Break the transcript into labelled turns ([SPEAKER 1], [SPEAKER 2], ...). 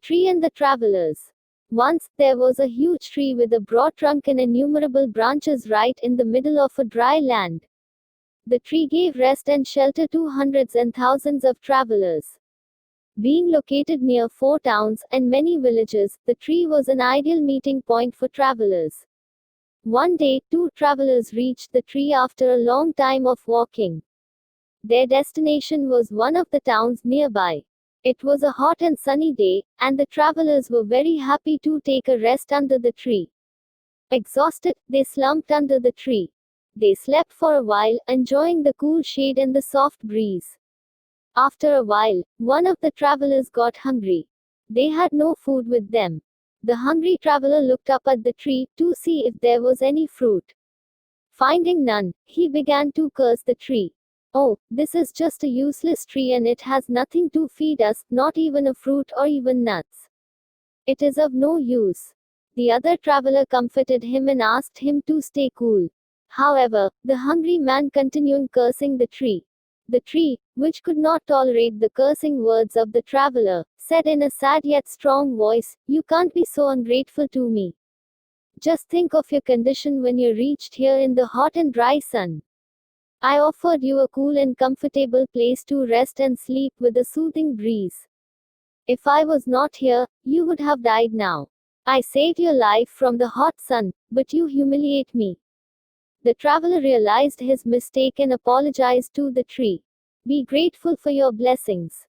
[SPEAKER 1] tree and the travelers. Once, there was a huge tree with a broad trunk and innumerable branches right in the middle of a dry land. The tree gave rest and shelter to hundreds and thousands of travelers. Being located near 4 towns and many villages, the tree was an ideal meeting point for travelers. One day, 2 travelers reached the tree after a long time of walking. Their destination was one of the towns nearby. It was a hot and sunny day, and the travelers were very happy to take a rest under the tree. Exhausted, they slumped under the tree. They slept for a while, enjoying the cool shade and the soft breeze. After a while, one of the travelers got hungry. They had no food with them. The hungry traveler looked up at the tree to see if there was any fruit. Finding none, he began to curse the tree. "Oh, this is just a useless tree and it has nothing to feed us, not even a fruit or even nuts. It is of no use." The other traveler comforted him and asked him to stay cool. However, the hungry man continued cursing the tree. The tree, which could not tolerate the cursing words of the traveler, said in a sad yet strong voice, "You can't be so ungrateful to me. Just think of your condition when you reached here in the hot and dry sun. I offered you a cool and comfortable place to rest and sleep with a soothing breeze. If I was not here, you would have died now. I saved your life from the hot sun, but you humiliate me." The traveler realized his mistake and apologized to the tree. "Be grateful for your blessings.